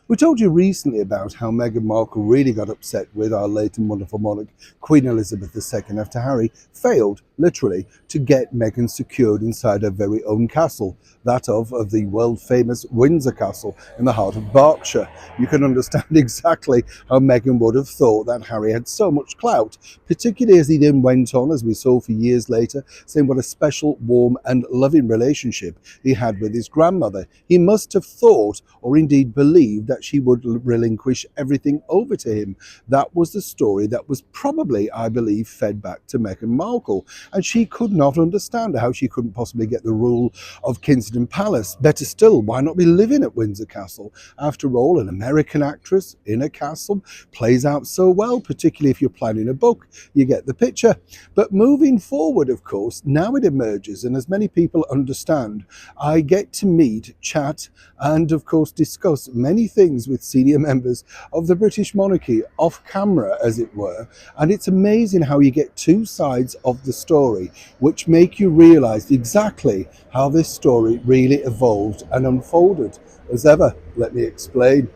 We told you recently about how Meghan Markle really got upset with our late and wonderful monarch, Queen Elizabeth II, after Harry failed, literally, to get Meghan secured inside her very own castle, that of the world-famous Windsor Castle in the heart of Berkshire. You can understand exactly how Meghan would have thought that Harry had so much clout, particularly as he then went on, as we saw for years later, saying what a special, warm and loving relationship he had with his grandmother. He must have thought, or indeed believed, that she would relinquish everything over to him. That was the story that was probably, I believe, fed back to Meghan Markle. And she could not understand how she couldn't possibly get the rule of Kensington Palace. Better still, why not be living at Windsor Castle? After all, an American actress in a castle plays out so well, particularly if you're planning a book. You get the picture. But moving forward, of course, now it emerges, and as many people understand, I get to meet, chat, and of course discuss many things with senior members of the British monarchy off camera, as it were. And it's amazing how you get two sides of the story, which make you realize exactly how this story really evolved and unfolded. As ever, let me explain.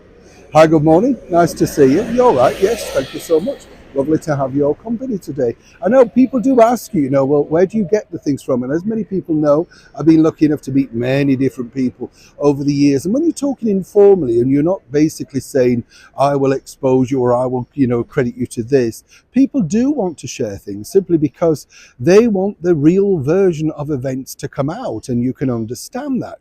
Hi, good morning. Nice to see you. You're all right? Yes, thank you so much. Lovely to have your company today. I know people do ask you, well, where do you get the things from? And as many people know, I've been lucky enough to meet many different people over the years. And when you're talking informally and you're not basically saying, I will expose you or I will, credit you to this, people do want to share things simply because they want the real version of events to come out. And you can understand that,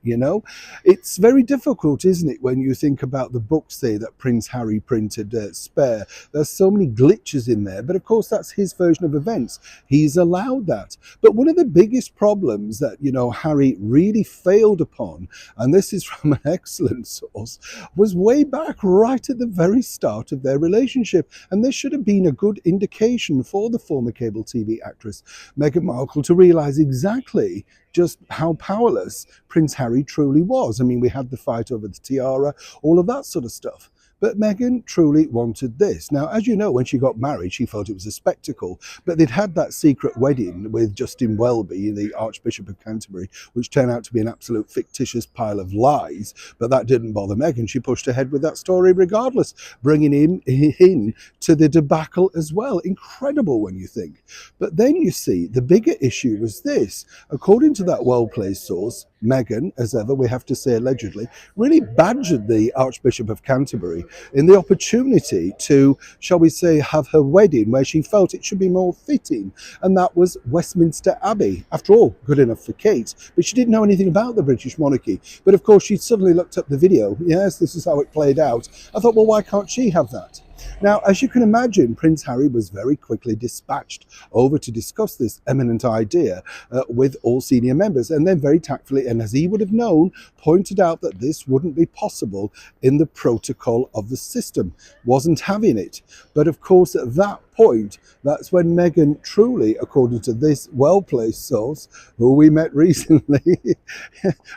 It's very difficult, isn't it, when you think about the books, say, that Prince Harry printed, Spare. There's so many glitches in there, but of course that's his version of events. He's allowed that. But one of the biggest problems that Harry really failed upon, and this is from an excellent source, was way back right at the very start of their relationship. And this should have been a good indication for the former cable TV actress Meghan Markle to realize exactly just how powerless Prince Harry truly was. I mean, we had the fight over the tiara, all of that sort of stuff. But Meghan truly wanted this. Now, as you know, when she got married, she felt it was a spectacle, but they'd had that secret wedding with Justin Welby, the Archbishop of Canterbury, which turned out to be an absolute fictitious pile of lies. But that didn't bother Meghan. She pushed ahead with that story regardless, bringing him in to the debacle as well. Incredible when you think. But then you see, the bigger issue was this. According to that well-placed source, Meghan, as ever, we have to say allegedly, really badgered the Archbishop of Canterbury in the opportunity to, shall we say, have her wedding where she felt it should be more fitting, and that was Westminster Abbey. After all, good enough for Kate, but she didn't know anything about the British monarchy. But of course, she suddenly looked up the video. Yes, this is how it played out. I thought, well, why can't she have that? Now, as you can imagine, Prince Harry was very quickly dispatched over to discuss this eminent idea with all senior members, and then very tactfully, and as he would have known, pointed out that this wouldn't be possible in the protocol of the system, wasn't having it. But of course, at that point, that's when Meghan truly, according to this well-placed source, who we met recently,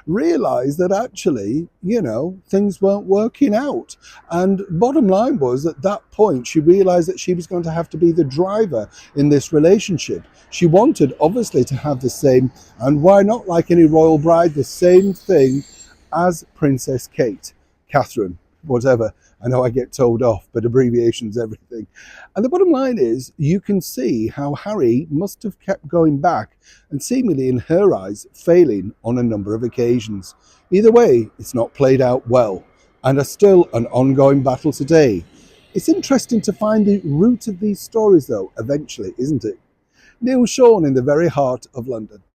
realised that actually, things weren't working out. And bottom line was, at that point, she realised that she was going to have to be the driver in this relationship. She wanted, obviously, to have the same, and why not, like any royal bride, the same thing as Princess Kate, Catherine, whatever. I know I get told off, but abbreviations, everything. And the bottom line is, you can see how Harry must have kept going back and seemingly, in her eyes, failing on a number of occasions. Either way, it's not played out well, and are still an ongoing battle today. It's interesting to find the root of these stories, though, eventually, isn't it? Neil Sean in the very heart of London.